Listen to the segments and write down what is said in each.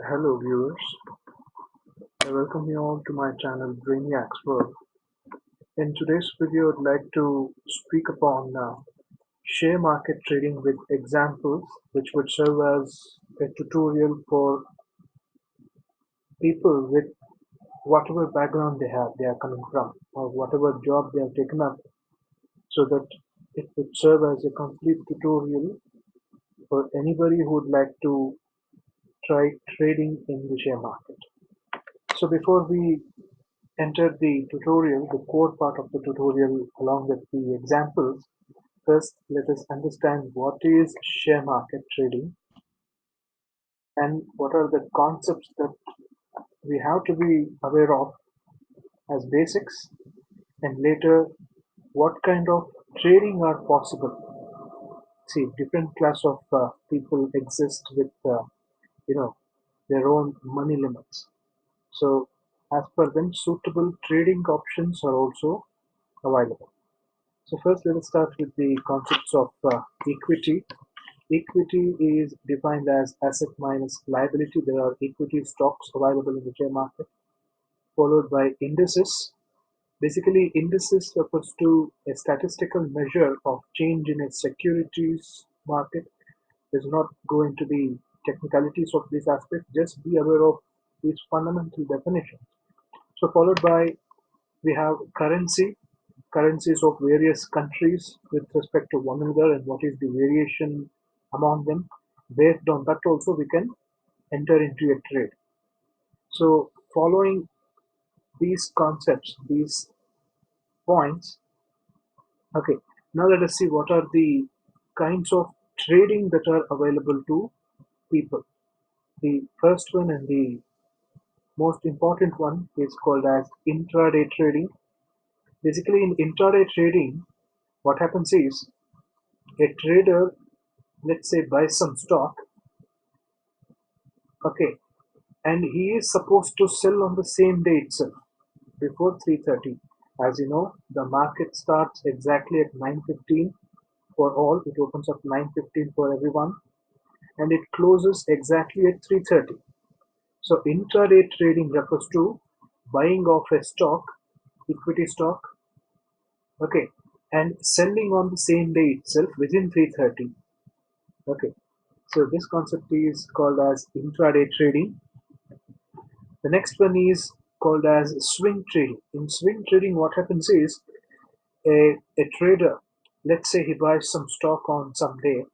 Hello viewers, I welcome you all to my channel Brainiacs World. In today's video, I'd like to speak upon share market trading with examples which would serve as a tutorial for people with whatever background they are coming from, or whatever job they have taken up, so that it would serve as a complete tutorial for anybody who would like to try trading in the share market. So before we enter the tutorial, the core part of the tutorial along with the examples, first let us understand what is share market trading and what are the concepts that we have to be aware of as basics, and later what kind of trading are possible. See, different class of people exist with you know their own money limits. So as per them, suitable trading options are also available. So first, let us start with the concepts of equity. Equity is defined as asset minus liability. There are equity stocks available in the share market, followed by indices. Basically, indices refers to a statistical measure of change in a securities market. Does not go into the technicalities of this aspect. Just be aware of these fundamental definitions. So followed by, we have currency, currencies of various countries with respect to one another, and what is the variation among them. Based on that also we can enter into a trade. So following these concepts, these points, okay, now let us see what are the kinds of trading that are available to people. The first one and the most important one is called as intraday trading. Basically, in intraday trading, what happens is a trader, let's say, buys some stock, okay, and he is supposed to sell on the same day itself before 3:30. As you know, the market starts exactly at 9:15 for all. It opens up 9:15 for everyone, and it closes exactly at 3:30. So intraday trading refers to buying of a stock, equity stock, okay, and selling on the same day itself within 3:30. Okay, so this concept is called as intraday trading. The next one is called as swing trading. In swing trading, what happens is a trader, let's say he buys some stock on some day,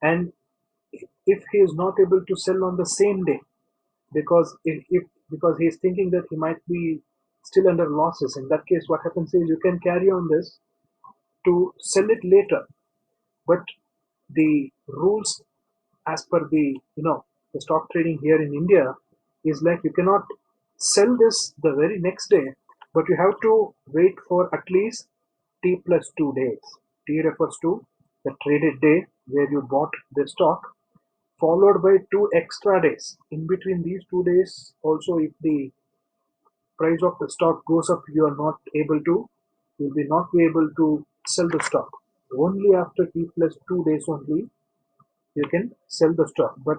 and if he is not able to sell on the same day, if because he is thinking that he might be still under losses, in that case, what happens is you can carry on this to sell it later. But the rules as per the stock trading here in India is like you cannot sell this the very next day, but you have to wait for at least T plus 2 days. T refers to the traded day where you bought the stock, followed by 2 extra days. In between these 2 days, also if the price of the stock goes up, you'll be not be able to sell the stock. Only after T plus 2 days only you can sell the stock. But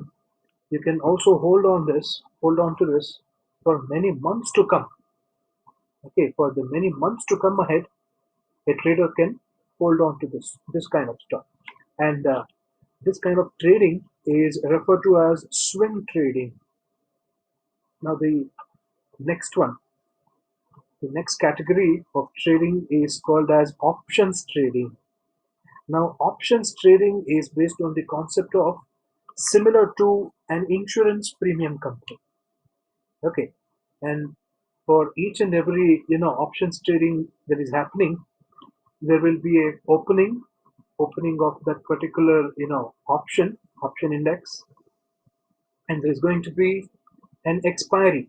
you can also hold on to this for many months to come. Okay, for the many months to come ahead, a trader can hold on to this kind of stock. And this kind of trading is referred to as swing trading. Now next one, the next category of trading is called as options trading. Now options trading is based on the concept of similar to an insurance premium company. Okay, and for each and every options trading that is happening, there will be a opening of that particular option index, and there is going to be an expiry.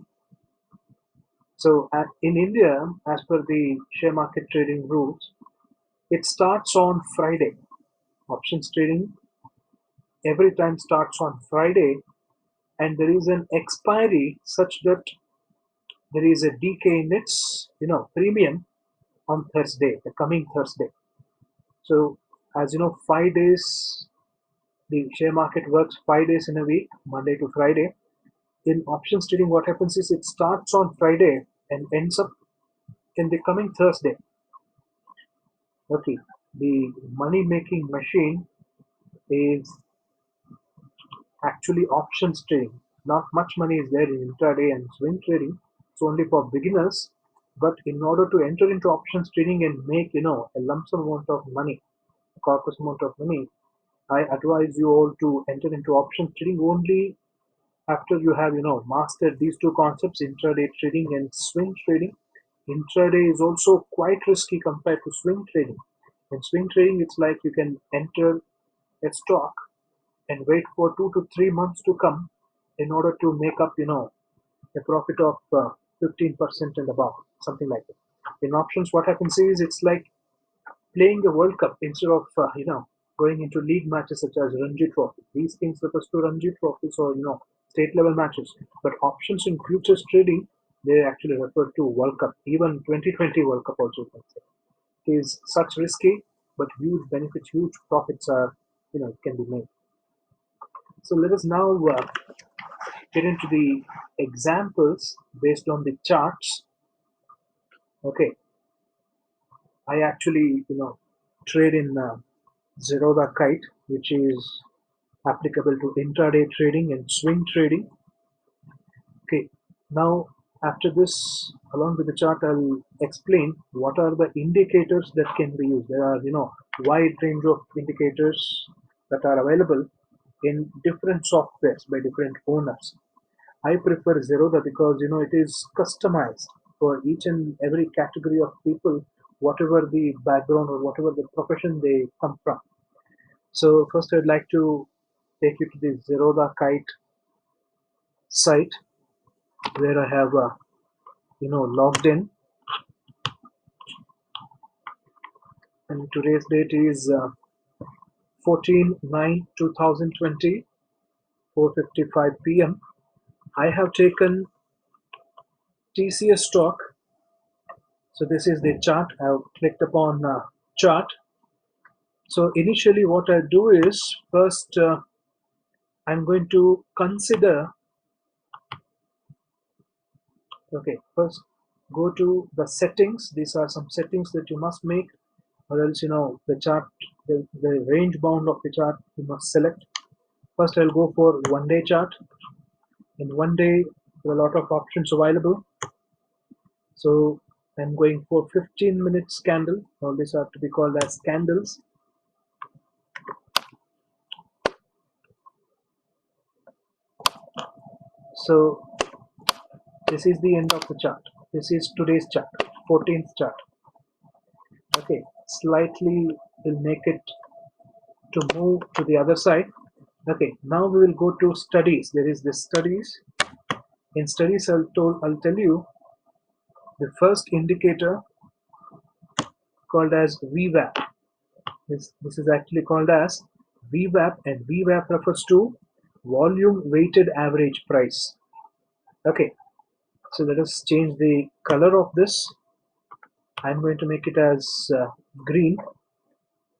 So in India, as per the share market trading rules, it starts on Friday. Options trading every time starts on Friday, and there is an expiry such that there is a decay in its premium on Thursday, the coming Thursday. So as you know, 5 days, the share market works 5 days in a week, Monday to Friday. In options trading, what happens is it starts on Friday and ends up in the coming Thursday. Okay, the money making machine is actually options trading. Not much money is there in intraday and swing trading. It's only for beginners. But in order to enter into options trading and make a lump sum amount of money, a corpus amount of money, I advise you all to enter into options trading only after you have mastered these two concepts, intraday trading and swing trading. Intraday is also quite risky compared to swing trading. In swing trading, it's like you can enter a stock and wait for 2 to 3 months to come in order to make up a profit of 15% and above, something like that. In options, what happens is it's like playing the World Cup instead of going into league matches such as Ranji Trophy. These things refers to Ranji trophies or state level matches. But options in futures trading, they actually refer to World Cup, even 2020 World Cup also. You can say. It is such risky, but huge benefits, huge profits are can be made. So let us now get into the examples based on the charts. Okay, I actually trade in Zerodha Kite, which is applicable to intraday trading and swing trading. Okay, now after this, along with the chart, I'll explain what are the indicators that can be used. There are wide range of indicators that are available in different softwares by different owners. I prefer Zerodha because it is customized for each and every category of people, whatever the background or whatever the profession they come from. So first, I'd like to take you to the Zerodha Kite site where I have logged in, and today's date is 14/9/2020, 4:55 p.m. I have taken TCS stock. So this is the chart. I've clicked upon chart. So initially what I do is first I'm going to consider, okay, first go to the settings. These are some settings that you must make, or else the chart, the range bound of the chart you must select. First I'll go for 1 day chart. In 1 day there are a lot of options available. So I'm going for 15 minutes candle. All these are to be called as candles. So this is the end of the chart. This is today's chart, 14th chart. Okay, slightly we'll make it to move to the other side. Okay, now we will go to studies. There is this studies. In studies, I'll tell you the first indicator called as VWAP. This is actually called as VWAP, and VWAP refers to volume weighted average price. Okay, so let us change the color of this. I'm going to make it as green.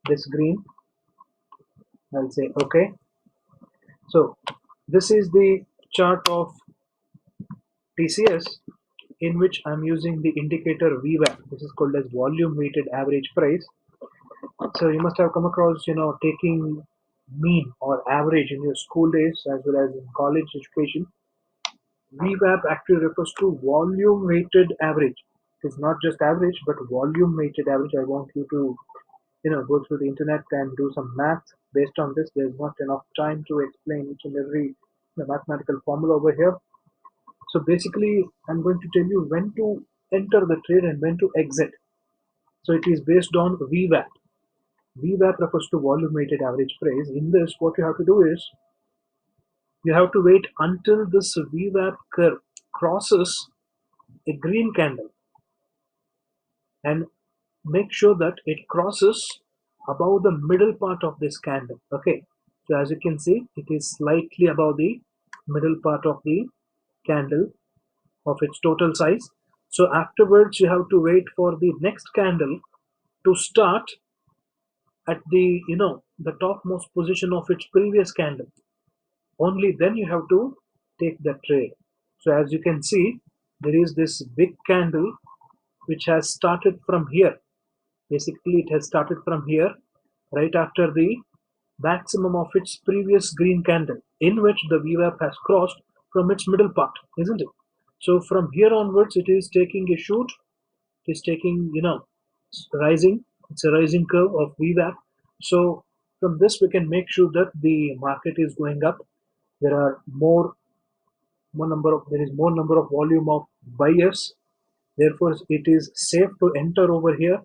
This green. I'll say okay. So this is the chart of TCS in which I'm using the indicator VWAP. This is called as volume weighted average price. So you must have come across, taking mean or average in your school days as well as in college education. VWAP actually refers to volume weighted average. It's not just average, but volume weighted average. I want you to, go through the internet and do some math based on this. There's not enough time to explain each and every mathematical formula over here. So basically, I'm going to tell you when to enter the trade and when to exit. So it is based on VWAP. VWAP refers to volume weighted average price. In this, what you have to do is you have to wait until this VWAP curve crosses a green candle and make sure that it crosses above the middle part of this candle. Okay, so as you can see, it is slightly above the middle part of the candle of its total size. So afterwards, you have to wait for the next candle to start at the topmost position of its previous candle. Only then you have to take the trade. So as you can see, there is this big candle which has started from here. Basically, it has started from here right after the maximum of its previous green candle, in which the VWAP has crossed from its middle part, isn't it? So from here onwards, it is taking a shoot. It is taking, rising. It's a rising curve of VWAP. So from this, we can make sure that the market is going up. There are there is more number of volume of buyers. Therefore, it is safe to enter over here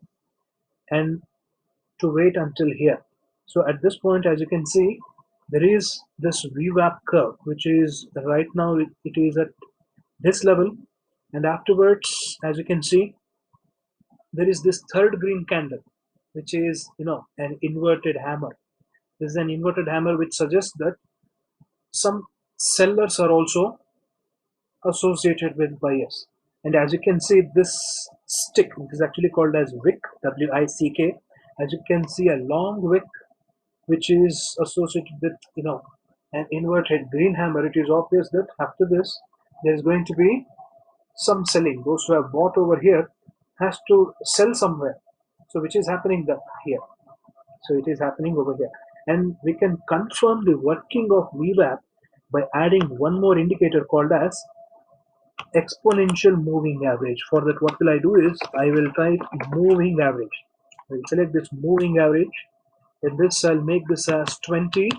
and to wait until here. So at this point, as you can see, there is this VWAP curve, which is right now it is at this level, and afterwards, as you can see, there is this third green candle, which is an inverted hammer. This is an inverted hammer, which suggests that some sellers are also associated with buyers. And as you can see, this stick is actually called as wick, WICK. As you can see, a long wick which is associated with an inverted green hammer. It is obvious that after this there is going to be some selling. Those who have bought over here has to sell somewhere. So which is happening here. So it is happening over here. And we can confirm the working of VWAP by adding one more indicator called as exponential moving average. For that, what will I do is I will type moving average. I will select this moving average. In this, I'll make this as 20,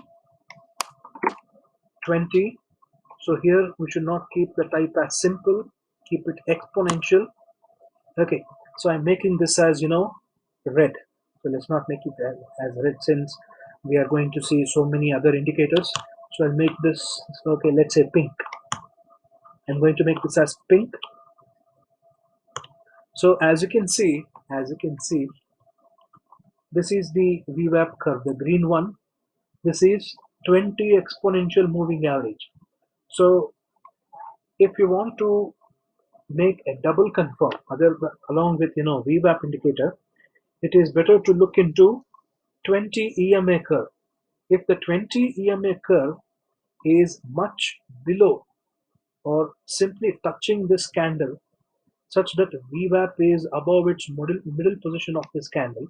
20. So here we should not keep the type as simple, keep it exponential. Okay, so I'm making this as red. So let's not make it as red, since we are going to see so many other indicators. So I'll make this, okay, let's say pink. I'm going to make this as pink. So as you can see, this is the VWAP curve, the green one. This is 20 exponential moving average. So if you want to make a double confirm along with VWAP indicator, it is better to look into 20 EMA curve. If the 20 EMA curve is much below or simply touching this candle such that VWAP is above its middle position of this candle,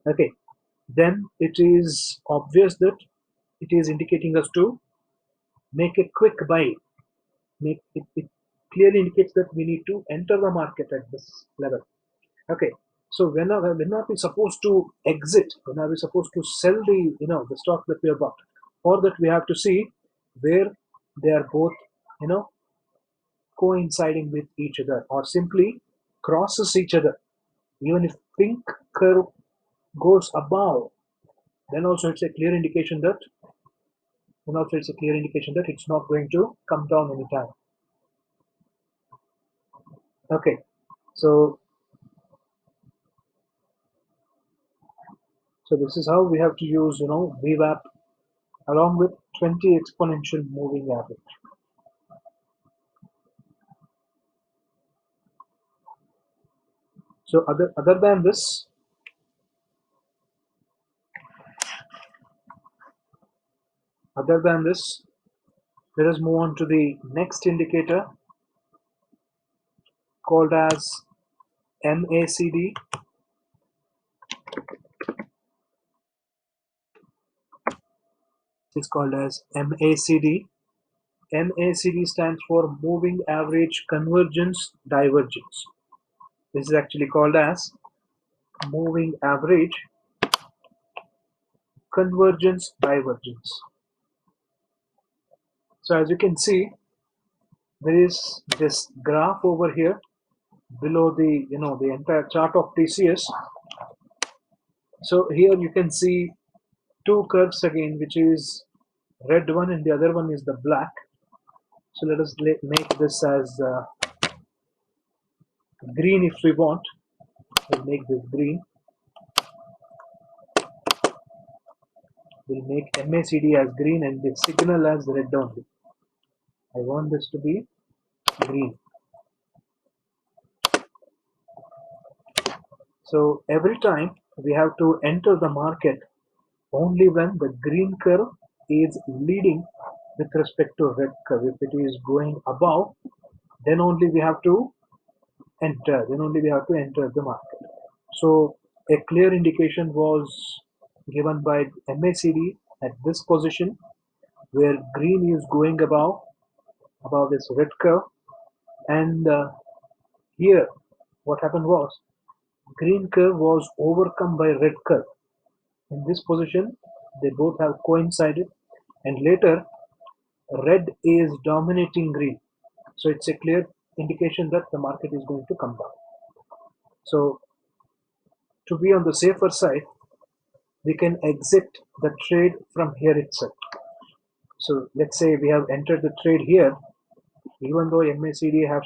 okay, then it is obvious that it is indicating us to make a quick buy. It clearly indicates that we need to enter the market at this level. Okay, so when are we supposed to exit? When are we supposed to sell the stock that we have bought? Or that we have to see where they are both you know coinciding with each other, or simply crosses each other. Even if pink curve goes above, then also it's a clear indication that it's not going to come down anytime. Okay, so this is how we have to use VWAP along with 20 exponential moving average. So other than this, let us move on to the next indicator called as MACD. It's called as MACD. MACD stands for Moving Average Convergence Divergence. This is actually called as Moving Average Convergence Divergence. So as you can see, there is this graph over here below the the entire chart of TCS. So here you can see two curves again, which is red one and the other one is the black. So let us make this as green if we want. We'll make this green. We'll make MACD as green and the signal as red only. I want this to be green. So every time we have to enter the market only when the green curve is leading with respect to red curve. If it is going above, then only we have to enter. Then only we have to enter the market. So a clear indication was given by MACD at this position where green is going above this red curve, and here what happened was green curve was overcome by red curve. In this position, they both have coincided, and later red is dominating green. So it's a clear indication that the market is going to come down. So to be on the safer side, we can exit the trade from here itself. So let's say we have entered the trade here, even though MACD have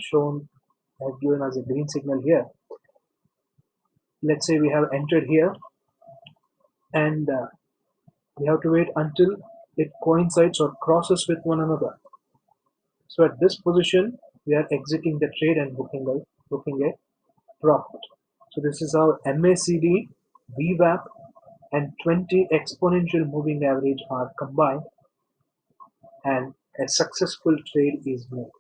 given us a green signal here. Let's say we have entered here, and we have to wait until it coincides or crosses with one another. So at this position, we are exiting the trade and booking a profit. So this is how MACD, VWAP, and 20 exponential moving average are combined, and a successful trade is made.